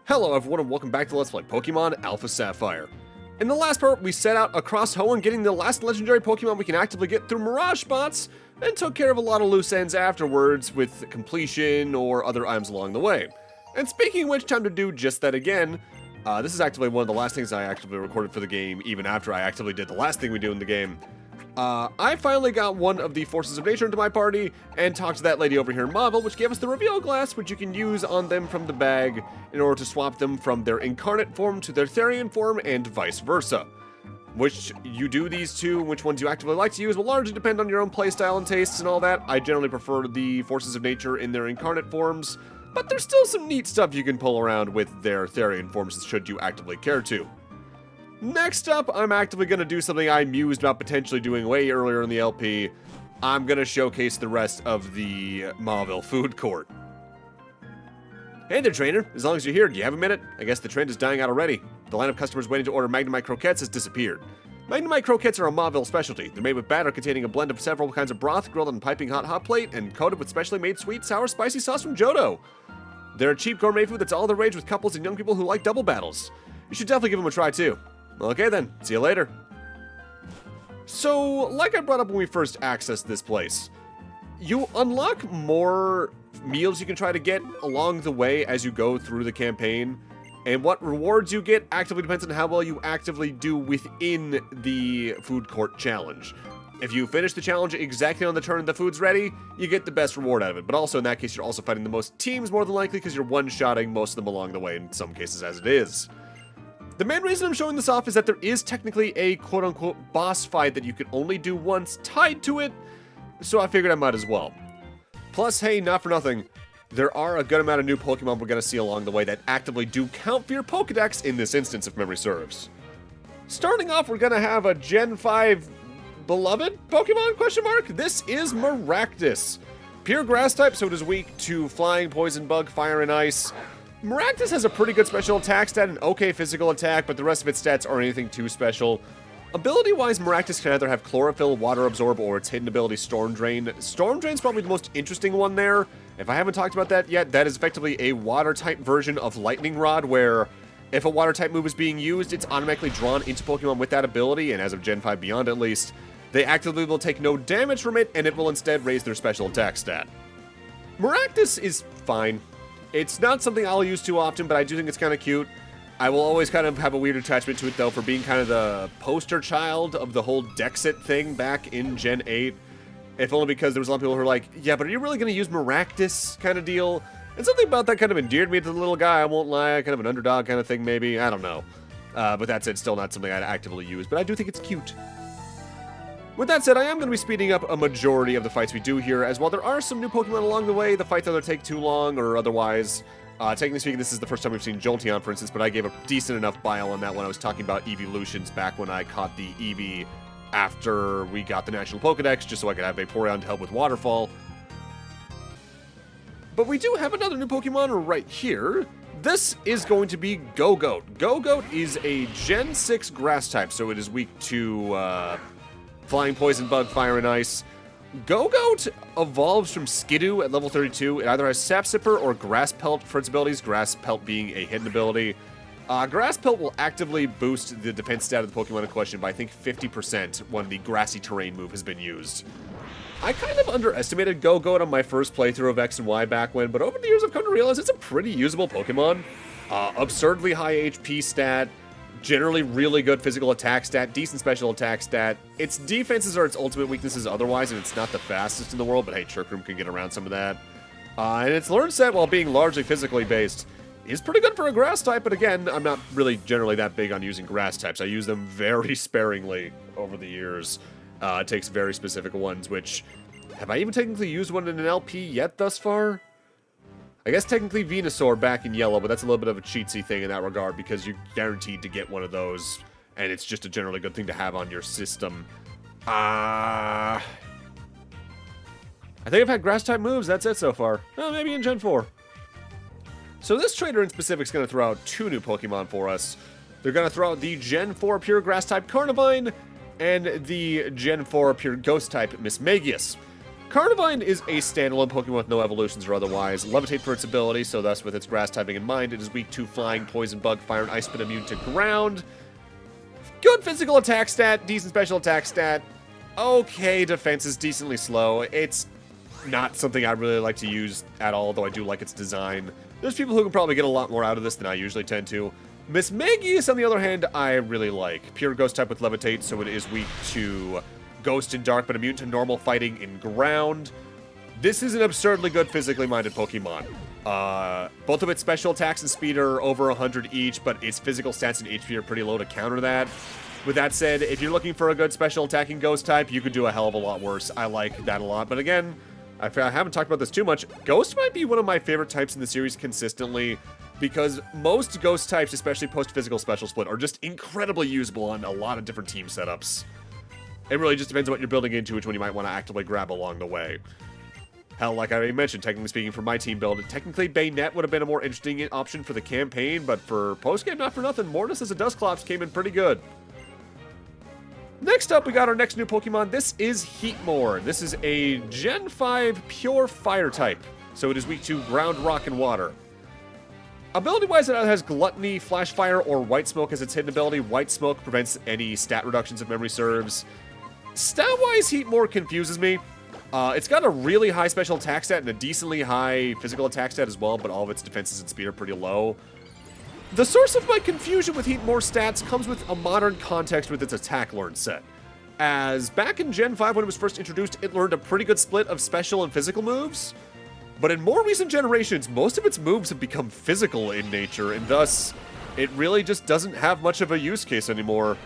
Hello everyone and welcome back to Let's Play Pokemon Alpha Sapphire. In the last part, we set out across Hoenn getting the last legendary Pokemon we can actively get through Mirage spots, and took care of a lot of loose ends afterwards with completion or other items along the way. And speaking of which, time to do just that again. This is actively one of the last things I actively recorded for the game, even after I actively did the last thing we do in the game. I finally got one of the Forces of Nature into my party, and talked to that lady over here in Mauville, which gave us the reveal glass, which you can use on them from the bag in order to swap them from their incarnate form to their Therian form, and vice versa. Which you do these two, which ones you actively like to use, will largely depend on your own playstyle and tastes and all that. I generally prefer the Forces of Nature in their incarnate forms, but there's still some neat stuff you can pull around with their Therian forms should you actively care to. Next up, I'm actively going to do something I mused about potentially doing way earlier in the LP. I'm going to showcase the rest of the Mauville Food Court. Hey there, trainer. As long as you're here, do you have a minute? I guess the trend is dying out already. The line of customers waiting to order Magnemite croquettes has disappeared. Magnemite croquettes are a Mauville specialty. They're made with batter containing a blend of several kinds of broth grilled on a piping hot plate and coated with specially made sweet, sour, spicy sauce from Johto. They're a cheap gourmet food that's all the rage with couples and young people who like double battles. You should definitely give them a try too. Okay then, see you later. So, like I brought up when we first accessed this place, you unlock more meals you can try to get along the way as you go through the campaign, and what rewards you get actively depends on how well you actively do within the food court challenge. If you finish the challenge exactly on the turn the food's ready, you get the best reward out of it, but also in that case you're also fighting the most teams more than likely because you're one-shotting most of them along the way in some cases as it is. The main reason I'm showing this off is that there is technically a quote-unquote boss fight that you can only do once tied to it, so I figured I might as well. Plus, hey, not for nothing, there are a good amount of new Pokemon we're going to see along the way that actively do count for your Pokedex in this instance, if memory serves. Starting off, we're going to have a Gen 5 beloved Pokemon, question mark? This is Maractus. Pure Grass type, so it is weak to Flying, Poison, Bug, Fire, and Ice. Maractus has a pretty good special attack stat and okay physical attack, but the rest of its stats aren't anything too special. Ability-wise, Maractus can either have Chlorophyll, Water Absorb, or its hidden ability Storm Drain. Storm Drain's probably the most interesting one there. If I haven't talked about that yet, that is effectively a Water-type version of Lightning Rod, where if a Water-type move is being used, it's automatically drawn into Pokemon with that ability, and as of Gen 5 beyond at least, they actively will take no damage from it, and it will instead raise their special attack stat. Maractus is fine. It's not something I'll use too often, but I do think it's kind of cute. I will always kind of have a weird attachment to it, though, for being kind of the poster child of the whole Dexit thing back in Gen 8. If only because there was a lot of people who were like, yeah, but are you really going to use Maractus kind of deal? And something about that kind of endeared me to the little guy, I won't lie. Kind of an underdog kind of thing, maybe. I don't know. But that said, still not something I'd actively use, but I do think it's cute. With that said, I am going to be speeding up a majority of the fights we do here, as while there are some new Pokemon along the way, the fights either take too long or otherwise. Technically speaking, this is the first time we've seen Jolteon, for instance, but I gave a decent enough bile on that when I was talking about evolutions back when I caught the Eevee after we got the National Pokedex, just so I could have Vaporeon to help with Waterfall. But we do have another new Pokemon right here. This is going to be Go-Goat. Go-Goat is a Gen 6 Grass type, so it is weak to Flying, Poison, Bug, Fire, and Ice. Go-Goat evolves from Skidoo at level 32. It either has Sap Sipper or Grass Pelt for its abilities, Grass Pelt being a hidden ability. Grass Pelt will actively boost the defense stat of the Pokemon in question by, I think, 50% when the Grassy Terrain move has been used. I kind of underestimated Go-Goat on my first playthrough of X and Y back when, but over the years I've come to realize it's a pretty usable Pokemon. Absurdly high HP stat, generally really good physical attack stat, decent special attack stat. Its defenses are its ultimate weaknesses otherwise, and it's not the fastest in the world, but hey, Trick Room can get around some of that. And its learn set, while being largely physically based, is pretty good for a grass type, but again, I'm not really generally that big on using grass types. I use them very sparingly over the years. It takes very specific ones, which, have I even technically used one in an LP yet thus far? I guess technically Venusaur back in yellow, but that's a little bit of a cheatsy thing in that regard because you're guaranteed to get one of those, and it's just a generally good thing to have on your system. I think I've had grass-type moves, that's it so far. Oh, maybe in Gen 4. So this trader in specific is going to throw out two new Pokemon for us. They're going to throw out the Gen 4 Pure Grass-type Carnivine, and the Gen 4 Pure Ghost-type Mismagius. Carnivine is a standalone Pokemon with no evolutions or otherwise. Levitate for its ability, so thus with its grass typing in mind, it is weak to flying, poison, bug, fire, and ice, but immune to ground. Good physical attack stat, decent special attack stat. Okay, defense is decently slow. It's not something I really like to use at all, though I do like its design. There's people who can probably get a lot more out of this than I usually tend to. Miss Magus, on the other hand, I really like. Pure Ghost type with Levitate, so it is weak to Ghost and Dark, but immune to normal fighting in ground. This is an absurdly good physically minded Pokemon. Both of its special attacks and speed are over 100 each, but its physical stats and HP are pretty low to counter that. With that said, if you're looking for a good special attacking Ghost type, you could do a hell of a lot worse. I like that a lot, but again, I haven't talked about this too much. Ghost might be one of my favorite types in the series consistently, because most Ghost types, especially post-physical special split, are just incredibly usable on a lot of different team setups. It really just depends on what you're building into, which one you might want to actively grab along the way. Hell, like I already mentioned, technically speaking, for my team build, technically Bayonet would have been a more interesting option for the campaign, but for post-game, not for nothing, Mortis as a Dusclops came in pretty good. Next up, we got our next new Pokemon. This is Heatmore. This is a Gen 5 pure fire type, so it is weak to ground, rock, and water. Ability-wise, it has Gluttony, Flash Fire, or White Smoke as its hidden ability. White Smoke prevents any stat reductions if memory serves. Stat-wise, Heatmore confuses me. It's got a really high special attack stat and a decently high physical attack stat as well, but all of its defenses and speed are pretty low. The source of my confusion with Heatmore stats comes with a modern context with its attack learn set. As back in Gen 5 when it was first introduced, it learned a pretty good split of special and physical moves. But in more recent generations, most of its moves have become physical in nature, and thus, it really just doesn't have much of a use case anymore.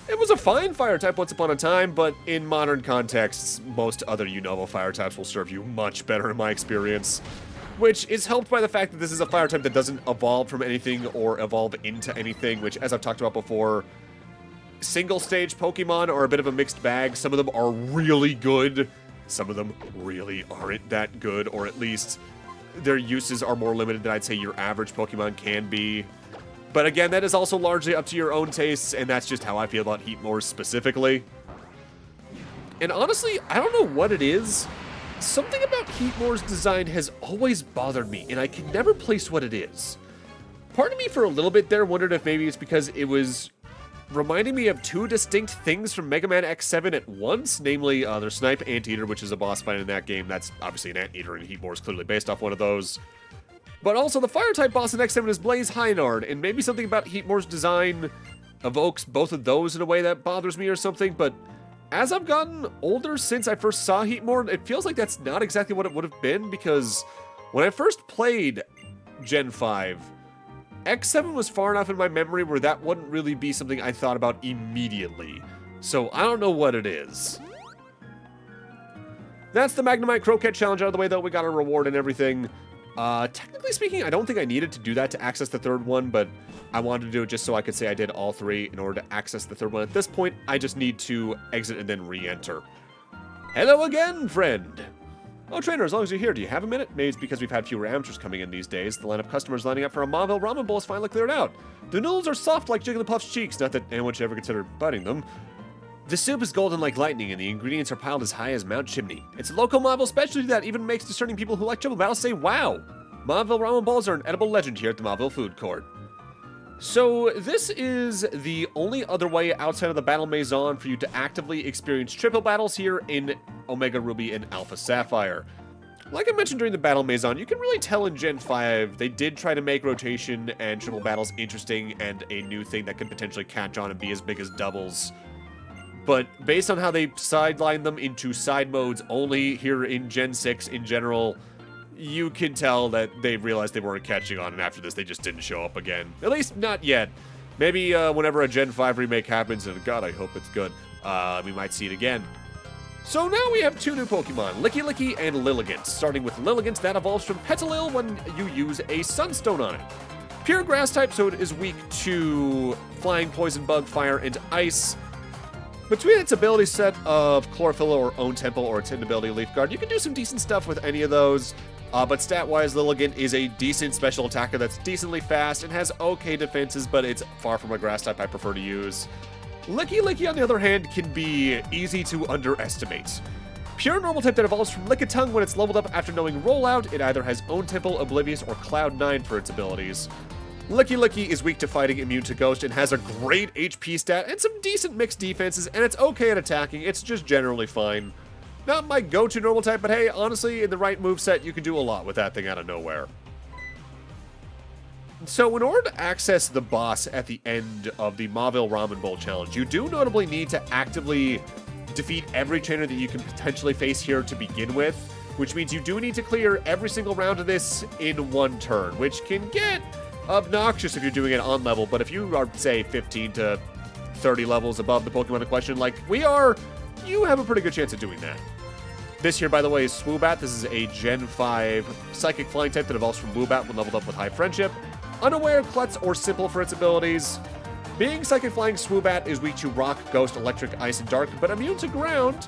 It was a fine fire type once upon a time, but in modern contexts, most other Unova fire types will serve you much better in my experience. Which is helped by the fact that this is a fire type that doesn't evolve from anything or evolve into anything, which, as I've talked about before, single-stage Pokemon are a bit of a mixed bag. Some of them are really good. Some of them really aren't that good, or at least their uses are more limited than I'd say your average Pokemon can be. But again, that is also largely up to your own tastes, and that's just how I feel about Heatmore specifically. And honestly, I don't know what it is. Something about Heatmore's design has always bothered me, and I can never place what it is. Part of me for a little bit there wondered if maybe it's because it was reminding me of two distinct things from Mega Man X7 at once, namely their Snipe Anteater, which is a boss fight in that game. That's obviously an Anteater, and Heatmore is clearly based off one of those. But also, the Fire-type boss in X7 is Blaze Hynard, and maybe something about Heatmore's design evokes both of those in a way that bothers me or something, but as I've gotten older since I first saw Heatmore, it feels like that's not exactly what it would have been, because when I first played Gen 5, X7 was far enough in my memory where that wouldn't really be something I thought about immediately. So I don't know what it is. That's the Magnemite Croquette challenge out of the way, though. We got a reward and everything. Technically speaking, I don't think I needed to do that to access the third one, but I wanted to do it just so I could say I did all three in order to access the third one. At this point, I just need to exit and then re-enter. Hello again, friend! Oh, trainer, as long as you're here, do you have a minute? Maybe it's because we've had fewer amateurs coming in these days. The line of customers lining up for a Mauville ramen bowl is finally cleared out. The noodles are soft like Jigglypuff's cheeks, not that anyone should ever consider biting them. The soup is golden like lightning, and the ingredients are piled as high as Mount Chimney. It's a local Mauville specialty that even makes discerning people who like triple battles say, wow! Mauville ramen balls are an edible legend here at the Mauville Food Court. So, this is the only other way outside of the Battle Maison for you to actively experience triple battles here in Omega Ruby and Alpha Sapphire. Like I mentioned during the Battle Maison, you can really tell in Gen 5, they did try to make rotation and triple battles interesting and a new thing that could potentially catch on and be as big as doubles. But based on how they sidelined them into side modes only here in Gen 6 in general, you can tell that they realized they weren't catching on, and after this, they just didn't show up again. At least, not yet. Maybe whenever a Gen 5 remake happens, and God, I hope it's good, we might see it again. So now we have two new Pokemon, Licky and Lilligant. Starting with Lilligant, that evolves from Petalil when you use a Sunstone on it. Pure Grass type, so it is weak to Flying, Poison, Bug, Fire, and Ice. Between its ability set of Chlorophyll or Own Temple or its hidden ability Leaf Guard, you can do some decent stuff with any of those. But stat-wise, Lilligant is a decent special attacker that's decently fast and has okay defenses, but it's far from a grass type I prefer to use. Licky, on the other hand, can be easy to underestimate. Pure normal type that evolves from Lickitung when it's leveled up after knowing Rollout. It either has Own Temple, Oblivious, or Cloud9 for its abilities. Licky is weak to fighting, immune to Ghost, and has a great HP stat and some decent mixed defenses, and it's okay at attacking. It's just generally fine. Not my go-to normal type, but hey, honestly, in the right moveset, you can do a lot with that thing out of nowhere. So in order to access the boss at the end of the Mauville Ramen Bowl challenge, you do notably need to actively defeat every trainer that you can potentially face here to begin with, which means you do need to clear every single round of this in one turn, which can get obnoxious if you're doing it on level, but if you are, say, 15 to 30 levels above the Pokemon in question, like we are, you have a pretty good chance of doing that. This here, by the way, is Swoobat. This is a Gen 5 Psychic Flying type that evolves from Woobat when leveled up with High Friendship. Unaware, Klutz, or Simple for its abilities. Being Psychic Flying, Swoobat is weak to Rock, Ghost, Electric, Ice, and Dark, but immune to Ground.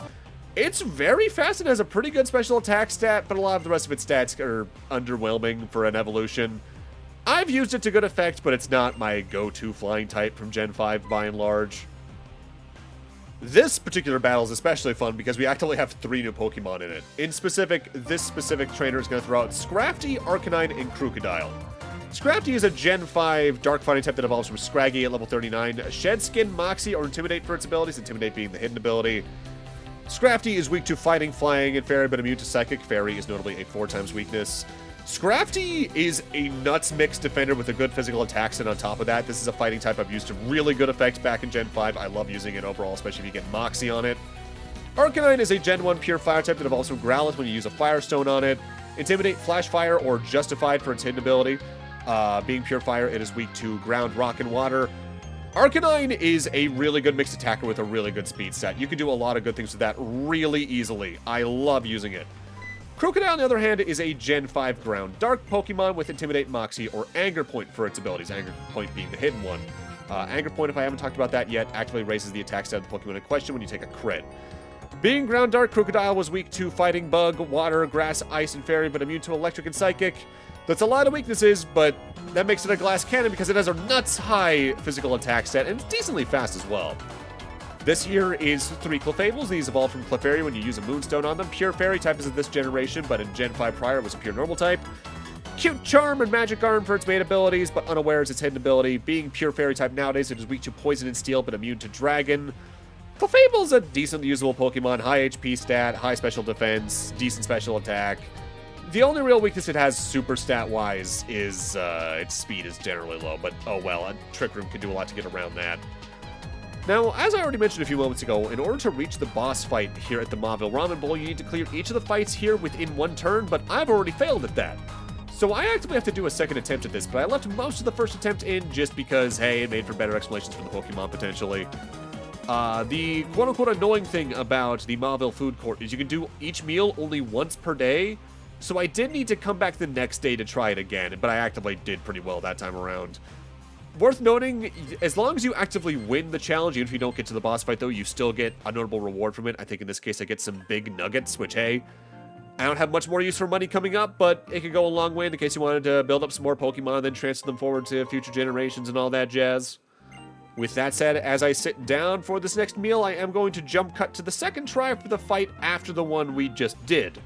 It's very fast and has a pretty good special attack stat, but a lot of the rest of its stats are underwhelming for an evolution. I've used it to good effect, but it's not my go-to flying type from Gen 5 by and large. This particular battle is especially fun because we actually have 3 new Pokemon in it. In specific, this specific trainer is going to throw out Scrafty, Arcanine, and Crocodile. Scrafty is a Gen 5 dark fighting type that evolves from Scraggy at level 39, Shed Skin, Moxie, or Intimidate for its abilities, Intimidate being the hidden ability. Scrafty is weak to fighting, flying, and fairy, but immune to Psychic. Fairy is notably a 4x weakness. Scrafty is a nuts mixed defender with a good physical attack set on top of that. This is a fighting type I've used to really good effect back in Gen 5. I love using it overall, especially if you get Moxie on it. Arcanine is a Gen 1 pure fire type that evolves from Growlithe when you use a Firestone on it. Intimidate, Flash Fire, or Justified for its hidden ability. Being pure fire, it is weak to ground, rock, and water. Arcanine is a really good mixed attacker with a really good speed stat. You can do a lot of good things with that really easily. I love using it. Crocodile, on the other hand, is a Gen 5 ground dark Pokemon with Intimidate, Moxie, or Anger Point for its abilities, Anger Point being the hidden one. Anger Point, if I haven't talked about that yet, actively raises the attack stat of the Pokemon in question when you take a crit. Being ground dark, Crocodile was weak to fighting, bug, water, grass, ice, and fairy, but immune to electric and psychic. That's a lot of weaknesses, but that makes it a glass cannon because it has a nuts high physical attack stat and it's decently fast as well. This here is 3 Clefairies. These evolve from Clefairy when you use a Moonstone on them. Pure Fairy type is of this generation, but in Gen 5 prior it was a pure normal type. Cute Charm and Magic Arm for its main abilities, but unaware is its hidden ability. Being pure Fairy type nowadays, it is weak to Poison and Steel, but immune to Dragon. Clefable's a decently usable Pokemon. High HP stat, high special defense, decent special attack. The only real weakness it has super stat-wise is its speed is generally low, but oh well, a Trick Room can do a lot to get around that. Now, as I already mentioned a few moments ago, in order to reach the boss fight here at the Mauville Ramen Bowl, you need to clear each of the fights here within 1 turn, but I've already failed at that. So I actively have to do a second attempt at this, but I left most of the first attempt in just because, hey, it made for better explanations for the Pokemon, potentially. The quote-unquote annoying thing about the Mauville Food Court is you can do each meal only once per day, so I did need to come back the next day to try it again, but I actively did pretty well that time around. Worth noting, as long as you actively win the challenge, even if you don't get to the boss fight, though, you still get a notable reward from it. I think in this case I get some big nuggets, which, hey, I don't have much more use for money coming up, but it could go a long way in the case you wanted to build up some more Pokemon and then transfer them forward to future generations and all that jazz. With that said, as I sit down for this next meal, I am going to jump cut to the second try for the fight after the one we just did.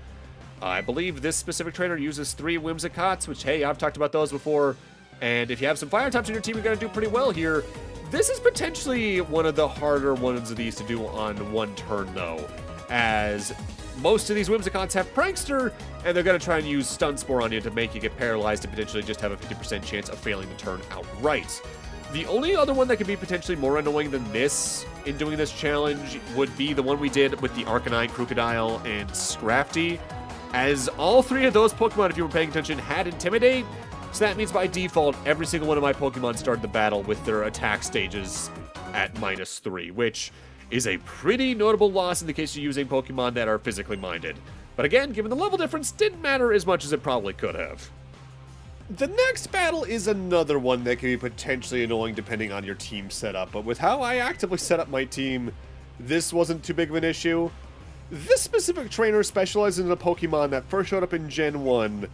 I believe this specific trainer uses 3 Whimsicots, which, hey, I've talked about those before. And if you have some fire types in your team, you're going to do pretty well here. This is potentially one of the harder ones of these to do on 1 turn, though, as most of these Whimsicots have Prankster, and they're going to try and use Stun Spore on you to make you get paralyzed and potentially just have a 50% chance of failing the turn outright. The only other one that could be potentially more annoying than this in doing this challenge would be the one we did with the Arcanine, Crocodile, and Scrafty, as all 3 of those Pokemon, if you were paying attention, had Intimidate. So that means by default, every single one of my Pokemon started the battle with their attack stages at -3, which is a pretty notable loss in the case you're using Pokemon that are physically minded. But again, given the level difference, didn't matter as much as it probably could have. The next battle is another one that can be potentially annoying depending on your team setup, but with how I actively set up my team, this wasn't too big of an issue. This specific trainer specializes in a Pokemon that first showed up in Gen 1,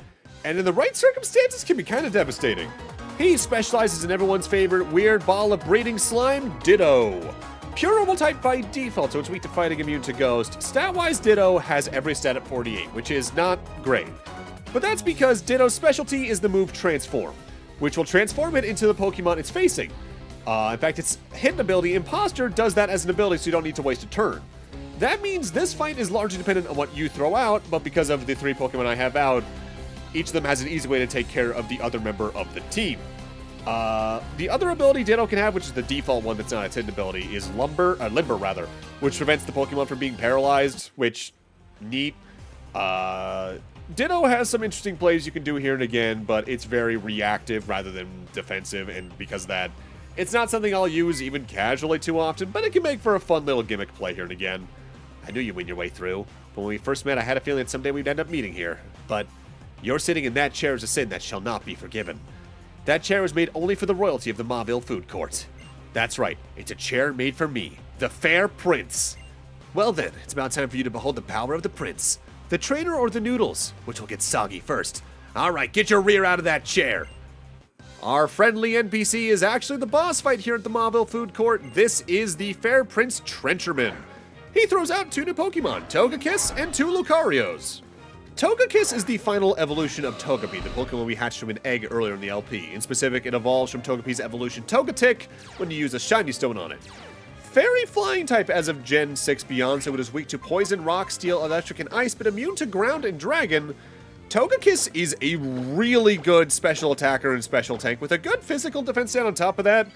and in the right circumstances can be kind of devastating. He specializes in everyone's favorite weird ball of breeding slime, Ditto. Pure Normal type by default, so it's weak to fighting, immune to ghost. Stat-wise, Ditto has every stat at 48, which is not great. But that's because Ditto's specialty is the move Transform, which will transform it into the Pokemon it's facing. In fact, its hidden ability, Imposter, does that as an ability, so you don't need to waste a turn. That means this fight is largely dependent on what you throw out, but because of the 3 Pokemon I have out, each of them has an easy way to take care of the other member of the team. The other ability Ditto can have, which is the default one that's not its hidden ability, is Limber, which prevents the Pokemon from being paralyzed, which, neat. Ditto has some interesting plays you can do here and again, but it's very reactive rather than defensive, and because of that, it's not something I'll use even casually too often, but it can make for a fun little gimmick play here and again. I knew you'd win your way through, but when we first met I had a feeling that someday we'd end up meeting here, but your sitting in that chair is a sin that shall not be forgiven. That chair was made only for the royalty of the Mauville Food Courts. That's right, it's a chair made for me, the fair prince. Well then, it's about time for you to behold the power of the prince. The trainer or the noodles, which will get soggy first. Alright, get your rear out of that chair. Our friendly NPC is actually the boss fight here at the Mauville Food Court. This is the Fair Prince Trencherman. He throws out 2 new Pokemon, Togekiss and 2 Lucarios. Togekiss is the final evolution of Togepi, the Pokemon we hatched from an egg earlier in the LP. In specific, it evolves from Togepi's evolution Togetic when you use a shiny stone on it. Fairy flying type as of Gen 6 beyond, so it is weak to poison, rock, steel, electric, and ice, but immune to ground and dragon. Togekiss is a really good special attacker and special tank with a good physical defense stat on top of that.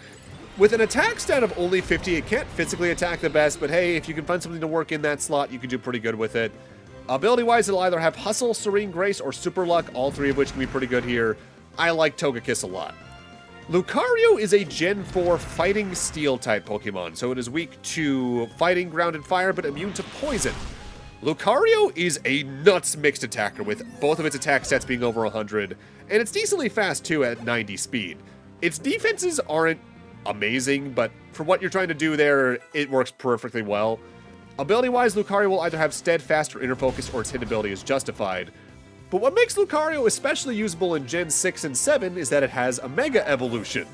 With an attack stat of only 50, it can't physically attack the best, but hey, if you can find something to work in that slot, you can do pretty good with it. Ability-wise, it'll either have Hustle, Serene Grace, or Super Luck, all 3 of which can be pretty good here. I like Togekiss a lot. Lucario is a Gen 4 Fighting Steel type Pokemon, so it is weak to Fighting, Ground, and Fire, but immune to Poison. Lucario is a nuts mixed attacker, with both of its attack stats being over 100, and it's decently fast too at 90 speed. Its defenses aren't amazing, but for what you're trying to do there, it works perfectly well. Ability-wise, Lucario will either have Steadfast or Inner Focus, or its hidden ability is Justified. But what makes Lucario especially usable in Gen 6 and 7 is that it has a Mega Evolution.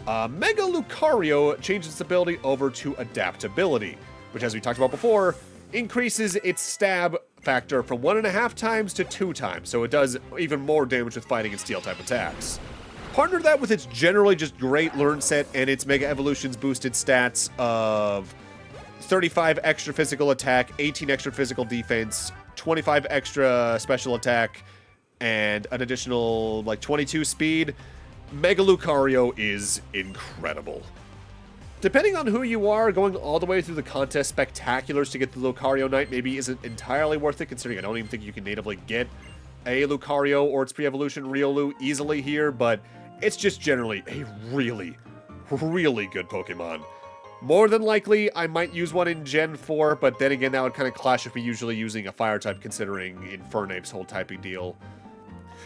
Mega Lucario changes its ability over to Adaptability, which, as we talked about before, increases its stab factor from 1.5 times to 2 times, so it does even more damage with fighting and steel-type attacks. Partner that with its generally just great learn set and its Mega Evolution's boosted stats of 35 extra physical attack, 18 extra physical defense, 25 extra special attack, and an additional, 22 speed. Mega Lucario is incredible. Depending on who you are, going all the way through the contest spectaculars to get the Lucario Knight maybe isn't entirely worth it, considering I don't even think you can natively get a Lucario or its pre-evolution Riolu easily here, but it's just generally a really, really good Pokemon. More than likely, I might use one in Gen 4, but then again, that would kind of clash with me usually using a Fire type, considering Infernape's whole typing deal.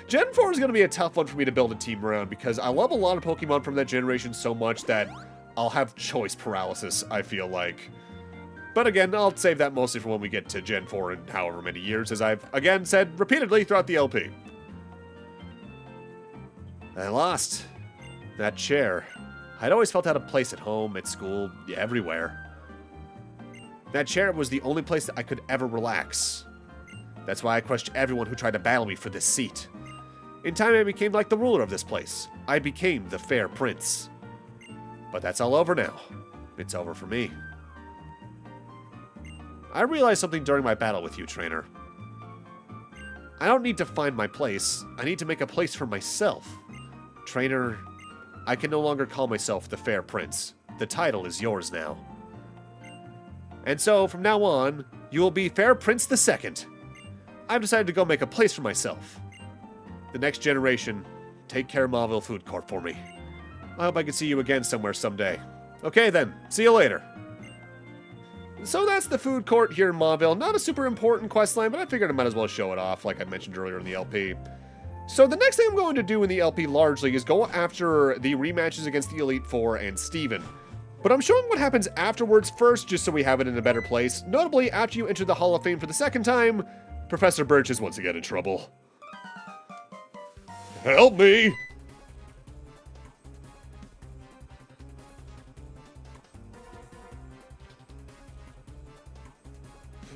Gen 4 is going to be a tough one for me to build a team around, because I love a lot of Pokemon from that generation so much that I'll have choice paralysis, I feel like. But again, I'll save that mostly for when we get to Gen 4 in however many years, as I've, again, said repeatedly throughout the LP. I lost that chair. I'd always felt out of place at home, at school, everywhere. That chair was the only place that I could ever relax. That's why I crushed everyone who tried to battle me for this seat. In time, I became like the ruler of this place. I became the Fair Prince. But that's all over now. It's over for me. I realized something during my battle with you, trainer. I don't need to find my place. I need to make a place for myself. Trainer, I can no longer call myself the Fair Prince. The title is yours now. And so, from now on, you will be Fair Prince II. I've decided to go make a place for myself. The next generation, take care of Mauville Food Court for me. I hope I can see you again somewhere someday. Okay then, see you later. So that's the food court here in Mauville. Not a super important questline, but I figured I might as well show it off like I mentioned earlier in the LP. So the next thing I'm going to do in the LP largely is go after the rematches against the Elite Four and Steven. But I'm showing what happens afterwards first, just so we have it in a better place. Notably, after you enter the Hall of Fame for the second time, Professor Birch is once again in trouble. Help me!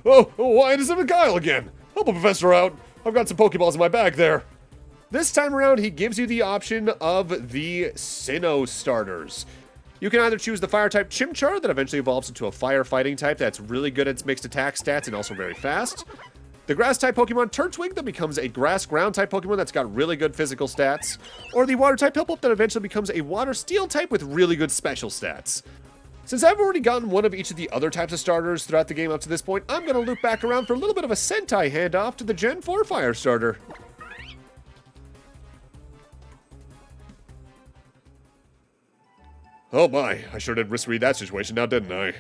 Oh, why does it Guile again? Help a professor out. I've got some Pokeballs in my bag there. This time around, he gives you the option of the Sinnoh starters. You can either choose the Fire-type Chimchar that eventually evolves into a Fire-fighting type that's really good at its mixed attack stats and also very fast. The Grass-type Pokemon Turtwig that becomes a Grass-Ground-type Pokemon that's got really good physical stats. Or the Water-type Piplup that eventually becomes a Water-Steel type with really good special stats. Since I've already gotten one of each of the other types of starters throughout the game up to this point, I'm going to loop back around for a little bit of a Sentai handoff to the Gen 4 Fire starter. Oh my, I sure did misread that situation now, didn't I?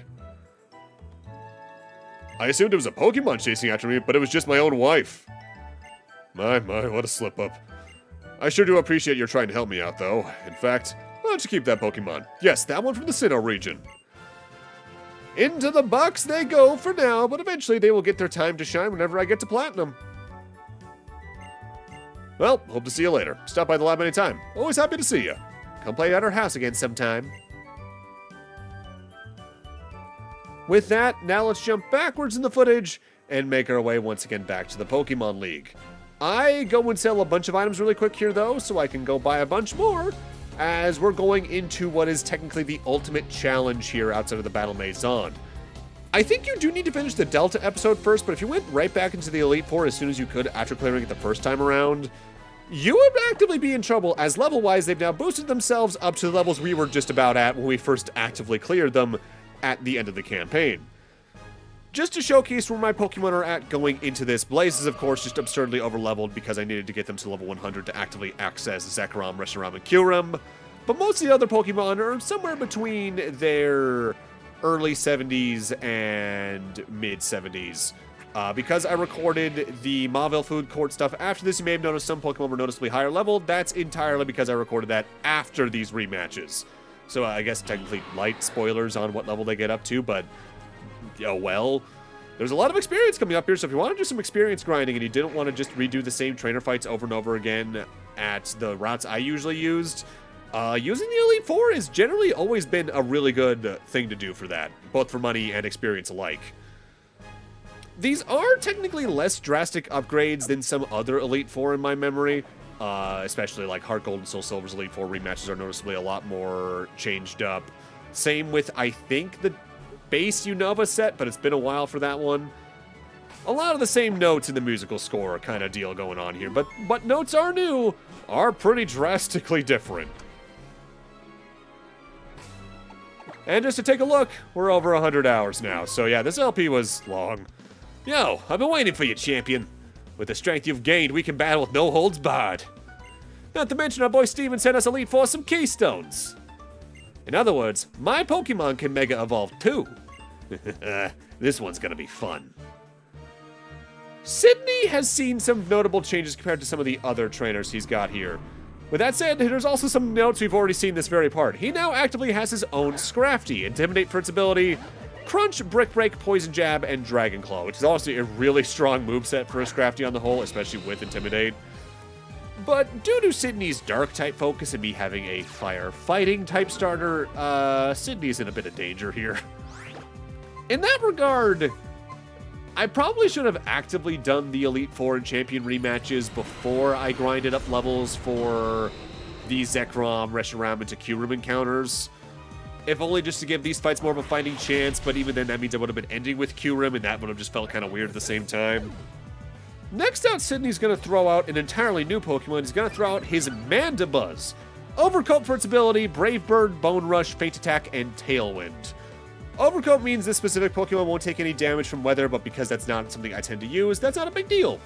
I assumed it was a Pokemon chasing after me, but it was just my own wife. My, what a slip-up. I sure do appreciate your trying to help me out, though. In fact, why don't you keep that Pokemon? Yes, that one from the Sinnoh region. Into the box they go for now, but eventually they will get their time to shine whenever I get to Platinum. Well, hope to see you later. Stop by the lab anytime. Always happy to see you. Come play at our house again sometime. With that, now let's jump backwards in the footage and make our way once again back to the Pokemon League. I go and sell a bunch of items really quick here though, so I can go buy a bunch more, as we're going into what is technically the ultimate challenge here outside of the Battle Maison. I think you do need to finish the Delta episode first, but if you went right back into the Elite Four as soon as you could after clearing it the first time around, you would actively be in trouble, as level-wise they've now boosted themselves up to the levels we were just about at when we first actively cleared them at the end of the campaign. Just to showcase where my Pokemon are at going into this, Blaze is of course just absurdly overleveled because I needed to get them to level 100 to actively access Zekrom, Reshiram, and Kyurem, but most of the other Pokemon are somewhere between their early 70s and mid 70s. Because I recorded the Mauville Food Court stuff after this, you may have noticed some Pokemon were noticeably higher leveled. That's entirely because I recorded that after these rematches. So I guess technically light spoilers on what level they get up to, but oh well. There's a lot of experience coming up here, so if you want to do some experience grinding and you didn't want to just redo the same trainer fights over and over again at the routes I usually used, using the Elite Four has generally always been a really good thing to do for that, both for money and experience alike. These are technically less drastic upgrades than some other Elite Four in my memory, especially like Heart Gold and Soul Silver's Elite Four rematches are noticeably a lot more changed up. Same with, I think, the base Unova set, but it's been a while for that one. A lot of the same notes in the musical score kind of deal going on here, but what notes are new are pretty drastically different. And just to take a look, we're over 100 hours now, so yeah, this LP was long. Yo, I've been waiting for you, champion. With the strength you've gained, we can battle with no holds barred. Not to mention our boy Steven sent us Elite Four some Keystones. In other words, my Pokemon can Mega Evolve too. This one's gonna be fun. Sydney has seen some notable changes compared to some of the other trainers he's got here. With that said, there's also some notes we've already seen this very part. He now actively has his own Scrafty, Intimidate for its ability, Crunch, Brick Break, Poison Jab, and Dragon Claw, which is honestly a really strong moveset for a Scrafty on the whole, especially with Intimidate. But due to Sydney's Dark-type focus and me having a Fire-fighting type starter, Sydney's in a bit of danger here. In that regard, I probably should have actively done the Elite Four and Champion rematches before I grinded up levels for the Zekrom, Reshiram, and Kyurem encounters. If only just to give these fights more of a fighting chance, but even then that means I would have been ending with Kyurem, and that would have just felt kind of weird at the same time. Next out, Sydney's going to throw out an entirely new Pokemon. He's going to throw out his Mandibuzz. Overcoat for its ability, Brave Bird, Bone Rush, Faint Attack, and Tailwind. Overcoat means this specific Pokemon won't take any damage from weather, but because that's not something I tend to use, that's not a big deal.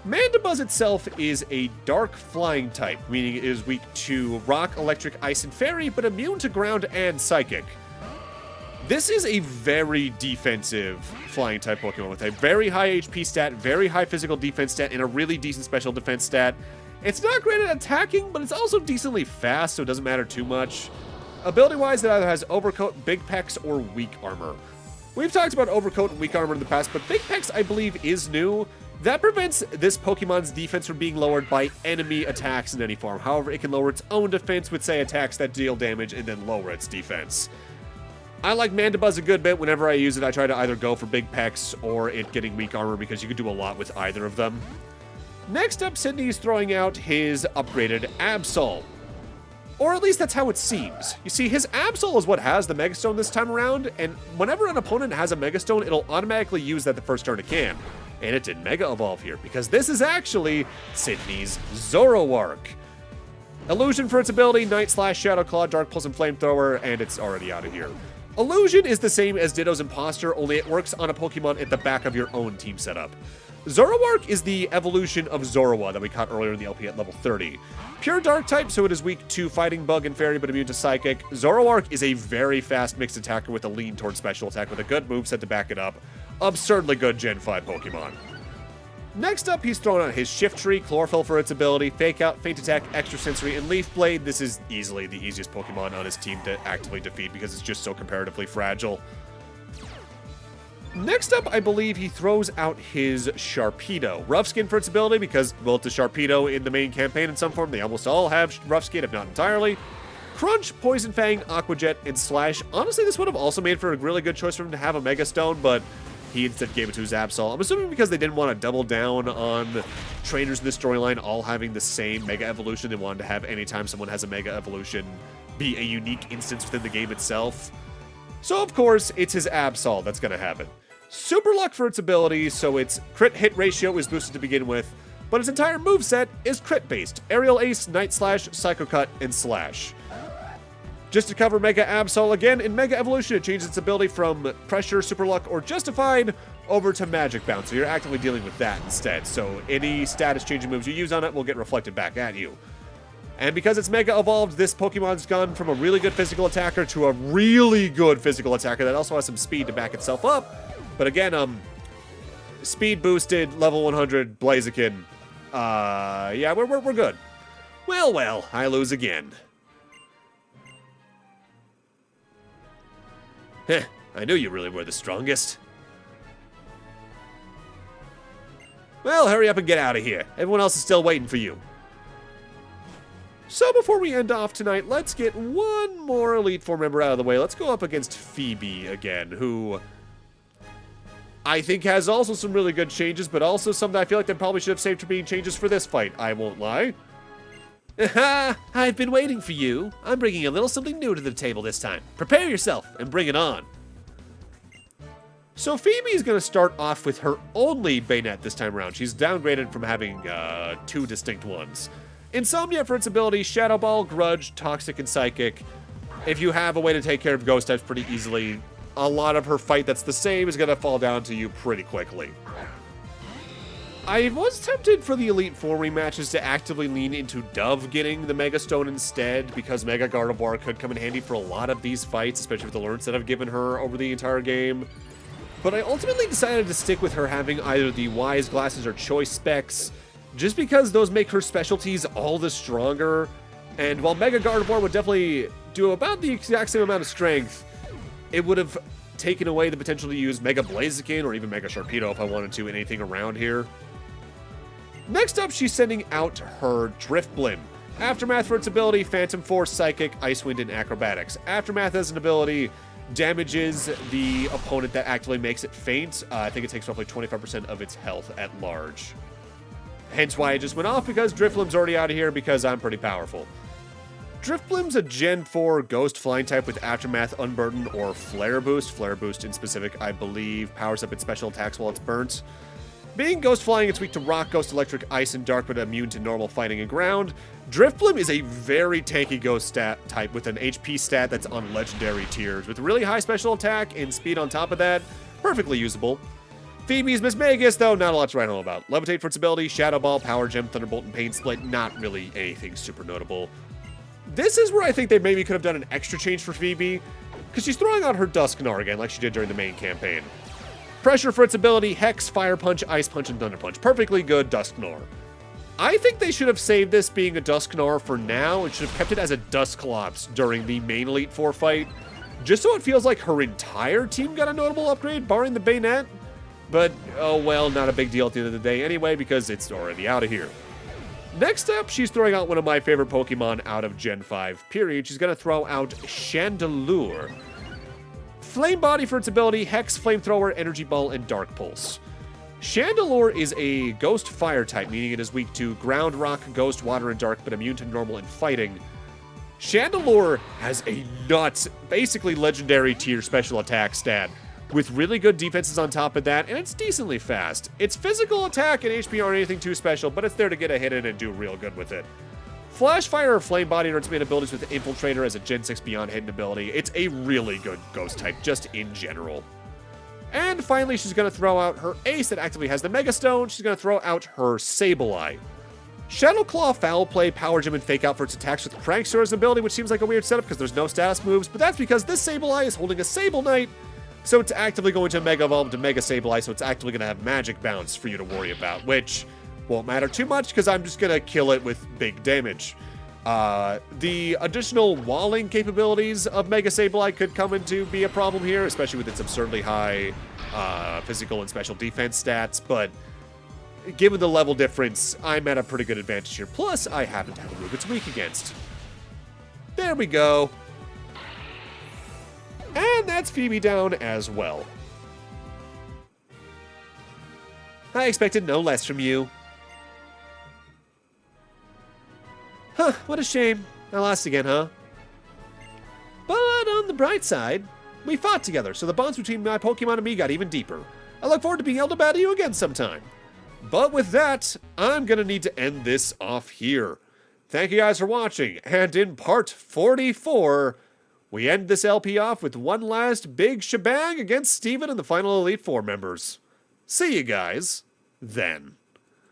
Mandibuzz itself is a dark flying type, meaning it is weak to Rock, Electric, Ice, and Fairy, but immune to Ground and Psychic. This is a very defensive flying type Pokemon with a very high HP stat, very high physical defense stat, and a really decent special defense stat. It's not great at attacking, but it's also decently fast, so it doesn't matter too much. Ability-wise, it either has Overcoat, Big Pecs, or Weak Armor. We've talked about Overcoat and Weak Armor in the past, but Big Pecs, I believe, is new. That prevents this Pokemon's defense from being lowered by enemy attacks in any form. However, it can lower its own defense with, say, attacks that deal damage and then lower its defense. I like Mandibuzz a good bit. Whenever I use it, I try to either go for big pecs or it getting weak armor because you can do a lot with either of them. Next up, Sydney's throwing out his upgraded Absol. Or at least that's how it seems. You see, his Absol is what has the Megastone this time around, and whenever an opponent has a Megastone, it'll automatically use that the first turn it can. And it did Mega Evolve here, because this is actually Sydney's Zoroark. Illusion for its ability, Night/Shadow Claw, Dark Pulse, and Flamethrower, and it's already out of here. Illusion is the same as Ditto's Imposter, only it works on a Pokemon at the back of your own team setup. Zoroark is the evolution of Zorua that we caught earlier in the LP at level 30. Pure Dark type, so it is weak to Fighting Bug and Fairy, but immune to Psychic. Zoroark is a very fast mixed attacker with a lean towards special attack with a good moveset to back it up. Absurdly good Gen 5 Pokemon. Next up, he's throwing out his Shift Tree, Chlorophyll for its ability, Fake Out, Feint Attack, Extra Sensory, and Leaf Blade. This is easily the easiest Pokemon on his team to actively defeat because it's just so comparatively fragile. Next up, I believe he throws out his Sharpedo. Rough Skin for its ability because, well, it's a Sharpedo in the main campaign in some form. They almost all have Rough Skin, if not entirely. Crunch, Poison Fang, Aqua Jet, and Slash. Honestly, this would have also made for a really good choice for him to have a Mega Stone, but he instead gave it to his Absol. I'm assuming because they didn't want to double down on trainers in this storyline all having the same Mega Evolution. They wanted to have anytime someone has a Mega Evolution be a unique instance within the game itself. So, of course, it's his Absol that's going to have it. Super Luck for its ability, so its crit hit ratio is boosted to begin with, but its entire moveset is crit-based. Aerial Ace, Night Slash, Psycho Cut, and Slash. Just to cover Mega Absol again, in Mega Evolution it changes its ability from Pressure, Super Luck, or Justified over to Magic Bounce, so you're actively dealing with that instead. So any status changing moves you use on it will get reflected back at you. And because it's Mega Evolved, this Pokemon's gone from a really good physical attacker to a really good physical attacker that also has some speed to back itself up. But again, speed boosted, level 100, Blaziken. Yeah, we're good. Well, I lose again. Heh, I knew you really were the strongest. Well, hurry up and get out of here. Everyone else is still waiting for you. So before we end off tonight, let's get one more Elite Four member out of the way. Let's go up against Phoebe again, who I think has also some really good changes, but also some that I feel like they probably should have saved for being changes for this fight, I won't lie. I've been waiting for you. I'm bringing a little something new to the table this time. Prepare yourself and bring it on. So Phoebe's going to start off with her only Bayonet this time around. She's downgraded from having two distinct ones. Insomnia for its ability, Shadow Ball, Grudge, Toxic, and Psychic. If you have a way to take care of Ghost types pretty easily, a lot of her fight that's the same is going to fall down to you pretty quickly. I was tempted for the Elite Four rematches to actively lean into Dove getting the Mega Stone instead, because Mega Gardevoir could come in handy for a lot of these fights, especially with the learns that I've given her over the entire game. But I ultimately decided to stick with her having either the Wise Glasses or Choice Specs, just because those make her specialties all the stronger. And while Mega Gardevoir would definitely do about the exact same amount of strength, it would have taken away the potential to use Mega Blaziken or even Mega Sharpedo if I wanted to in anything around here. Next up, she's sending out her Drifblim. Aftermath for its ability, Phantom Force, Psychic, Ice Wind, and Acrobatics. Aftermath as an ability damages the opponent that actively makes it faint. I think it takes roughly 25% of its health at large. Hence why I just went off, because Drifblim's already out of here because I'm pretty powerful. Drifblim's a Gen 4 Ghost Flying type with Aftermath, Unburden, or Flare Boost. Flare Boost in specific, I believe, powers up its special attacks while it's burnt. Being Ghost Flying, it's weak to Rock, Ghost, Electric, Ice, and Dark, but immune to normal fighting and ground. Drifblim is a very tanky Ghost stat type with an HP stat that's on Legendary tiers, with really high special attack and speed on top of that. Perfectly usable. Phoebe's Miss Magus, though, not a lot to write home about. Levitate for its ability, Shadow Ball, Power Gem, Thunderbolt, and Pain Split. Not really anything super notable. This is where I think they maybe could have done an extra change for Phoebe, because she's throwing out her Dusknoir again, like she did during the main campaign. Pressure for its ability, Hex, Fire Punch, Ice Punch, and Thunder Punch. Perfectly good Dusknoir. I think they should have saved this being a Dusknoir for now and should have kept it as a Dusclops during the main Elite Four fight, just so it feels like her entire team got a notable upgrade, barring the Bayonet. But, oh well, not a big deal at the end of the day anyway, because it's already out of here. Next up, she's throwing out one of my favorite Pokemon out of Gen 5, period. She's going to throw out Chandelure. Flame Body for its ability, Hex, Flamethrower, Energy Ball, and Dark Pulse. Chandelure is a Ghost Fire type, meaning it is weak to Ground, Rock, Ghost, Water, and Dark, but immune to Normal and Fighting. Chandelure has a nuts, basically legendary tier special attack stat, with really good defenses on top of that, and it's decently fast. Its physical attack and HP aren't anything too special, but it's there to get a hit in and do real good with it. Flash Fire or Flame Body are its main abilities with Infiltrator as a Gen 6 Beyond hidden ability. It's a really good Ghost type, just in general. And finally, she's going to throw out her ace that actively has the Mega Stone. She's going to throw out her Sableye. Shadow Claw, Foul Play, Power Gem, and Fake Out for its attacks with Prankster as an ability, which seems like a weird setup because there's no status moves, but that's because this Sableye is holding a Sable Knight, so it's actively going to Mega Evolve to Mega Sableye, so it's actively going to have Magic Bounce for you to worry about, which won't matter too much because I'm just going to kill it with big damage. The additional walling capabilities of Mega Sableye could come into be a problem here, especially with its absurdly high physical and special defense stats, but given the level difference, I'm at a pretty good advantage here. Plus, I happen to have a move it's weak against. There we go. And that's Phoebe down as well. I expected no less from you. Huh, what a shame. I lost again, huh? But on the bright side, we fought together, so the bonds between my Pokemon and me got even deeper. I look forward to being able to battle you again sometime. But with that, I'm gonna need to end this off here. Thank you guys for watching, and in part 44, we end this LP off with one last big shebang against Steven and the final Elite Four members. See you guys then.